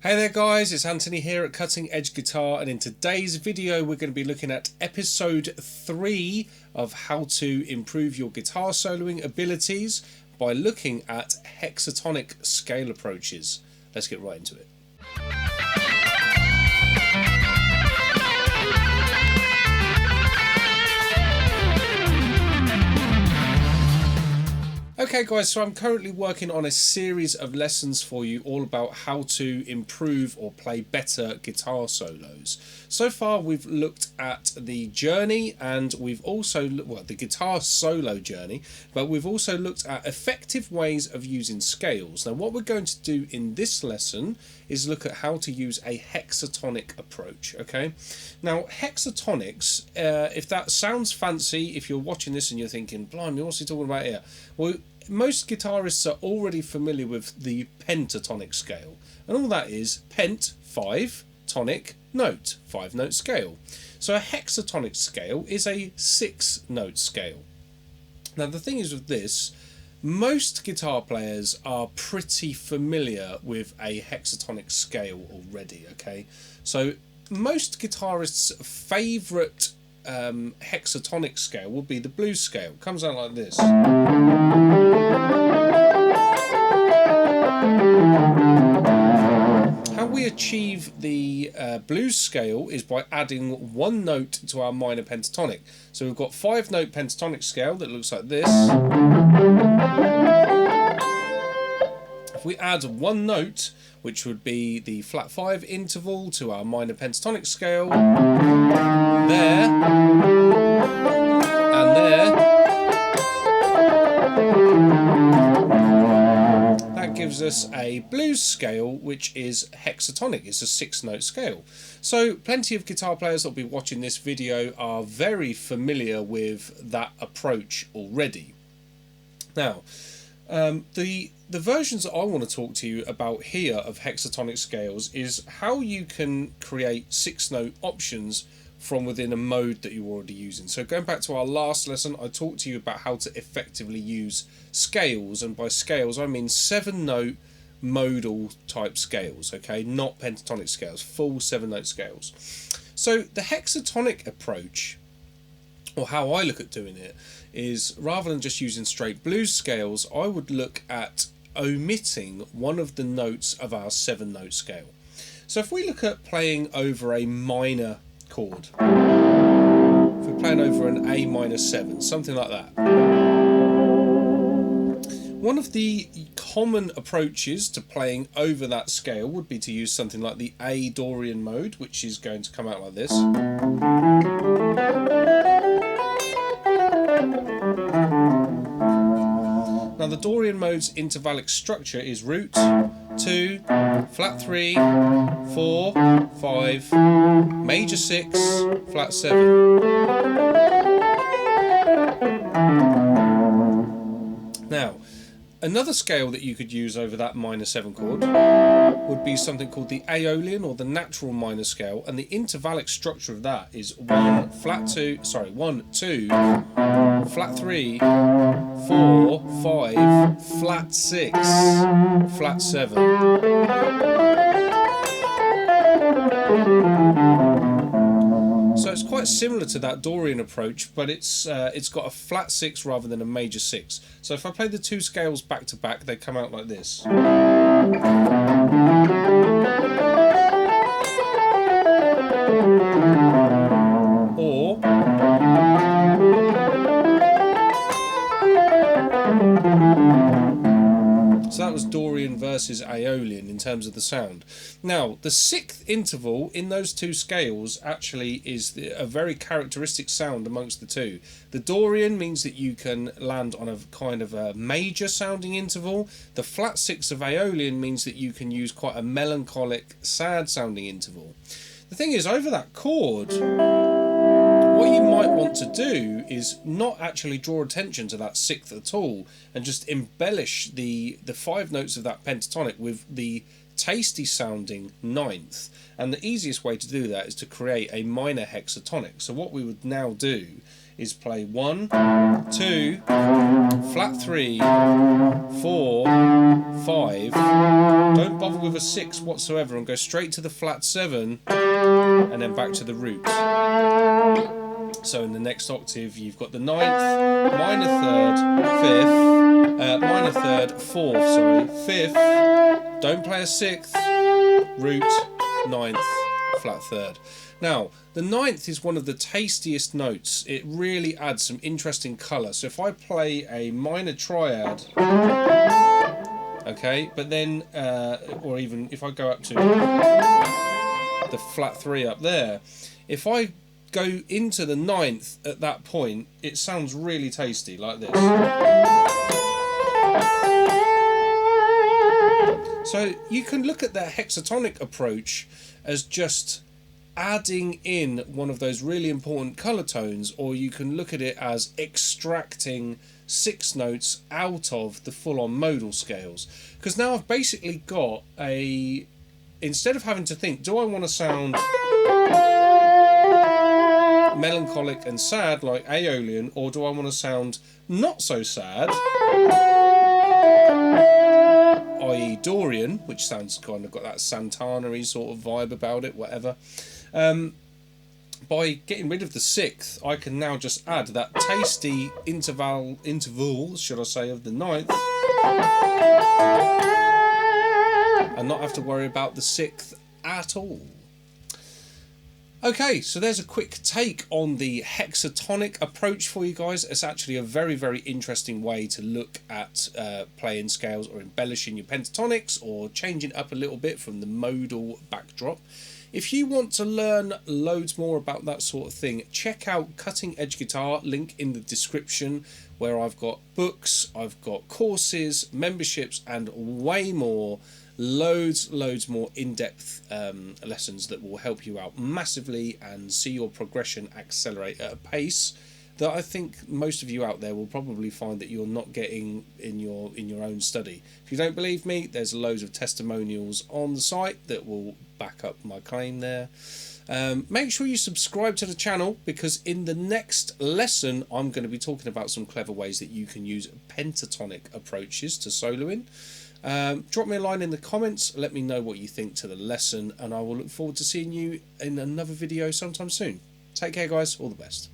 Hey there guys, it's Anthony here at Cutting Edge Guitar, and in today's video we're going to be looking at episode 3 of how to improve your guitar soloing abilities by looking at hexatonic scale approaches. Let's get right into it. Okay guys, so I'm currently working on a series of lessons for you all about how to improve or play better guitar solos. So far we've looked at the journey, and we've also the guitar solo journey, but we've also looked at effective ways of using scales. Now what we're going to do in this lesson is look at how to use a hexatonic approach. Okay, now hexatonics, if that sounds fancy, if you're watching this and you're thinking, blimey, what's he talking about here? Well, most guitarists are already familiar with the pentatonic scale, and all that is pent 5, tonic note, 5-note scale. So a hexatonic scale is a 6-note scale. Now the thing is with this, most guitar players are pretty familiar with a hexatonic scale already. Okay, so most guitarists' favourite hexatonic scale would be the blues scale. It comes out like this. How we achieve the blues scale is by adding one note to our minor pentatonic. So we've got 5-note pentatonic scale that looks like this. If we add one note, which would be the flat 5 interval, to our minor pentatonic scale, there and there, that gives us a blues scale which is hexatonic. It's a 6-note scale. So plenty of guitar players that will be watching this video are very familiar with that approach already. Now the versions that I want to talk to you about here of hexatonic scales is how you can create 6-note options from within a mode that you're already using. So going back to our last lesson, I talked to you about how to effectively use scales, and by scales I mean 7-note modal type scales, okay, not pentatonic scales, full 7-note scales. So the hexatonic approach, or how I look at doing it, is rather than just using straight blues scales, I would look at omitting one of the notes of our 7-note scale. So if we look at playing over a minor chord, if we're playing over an A minor 7, something like that, one of the common approaches to playing over that scale would be to use something like the A Dorian mode, which is going to come out like this. Now the Dorian mode's intervallic structure is root 2, flat 3, 4, 5, major 6, flat 7. Now another scale that you could use over that minor 7 chord would be something called the Aeolian, or the natural minor scale, and the intervallic structure of that is 1, 2, flat 3, 4, 5, flat 6, flat 7. So it's quite similar to that Dorian approach, but it's got a flat 6 rather than a major 6. So if I play the two scales back to back, they come out like this. Or so that was Dorian versus Aeolian in terms of the sound. Now, the 6th interval in those two scales actually is a very characteristic sound amongst the two. The Dorian means that you can land on a kind of a major sounding interval. The flat 6 of Aeolian means that you can use quite a melancholic, sad sounding interval. The thing is, over that chord, what you might want to do is not actually draw attention to that 6th at all, and just embellish the 5 notes of that pentatonic with the tasty sounding 9th. And the easiest way to do that is to create a minor hexatonic. So what we would now do is play 1, 2, flat 3, 4, 5. Don't bother with a 6 whatsoever and go straight to the flat 7 and then back to the root. So in the next octave you've got the 9th, minor 3rd, 5th, minor 3rd, 4th, sorry, 5th, don't play a 6th, root, 9th, flat 3rd. Now, the 9th is one of the tastiest notes. It really adds some interesting colour. So if I play a minor triad, okay, but then, or even if I go up to the flat 3 up there, if I go into the 9th at that point, it sounds really tasty, like this. So you can look at the hexatonic approach as just adding in one of those really important colour tones, or you can look at it as extracting 6 notes out of the full-on modal scales. Because now I've basically got a, instead of having to think, do I want to sound melancholic and sad like Aeolian, or do I want to sound not so sad, i.e. Dorian, which sounds kind of got that Santana-y sort of vibe about it, whatever. By getting rid of the 6th, I can now just add that tasty interval, should I say, of the 9th, and not have to worry about the 6th at all. Okay, so there's a quick take on the hexatonic approach for you guys. It's actually a very, very interesting way to look at playing scales or embellishing your pentatonics or changing up a little bit from the modal backdrop. If you want to learn loads more about that sort of thing, check out Cutting Edge Guitar, link in the description, where I've got books, I've got courses, memberships, and way more. Loads more in-depth lessons that will help you out massively and see your progression accelerate at a pace that I think most of you out there will probably find that you're not getting in your own study. If you don't believe me, there's loads of testimonials on the site that will back up my claim there. Make sure you subscribe to the channel, because in the next lesson I'm going to be talking about some clever ways that you can use pentatonic approaches to soloing. Drop me a line in the comments, let me know what you think to the lesson, and I will look forward to seeing you in another video sometime soon. Take care guys, all the best.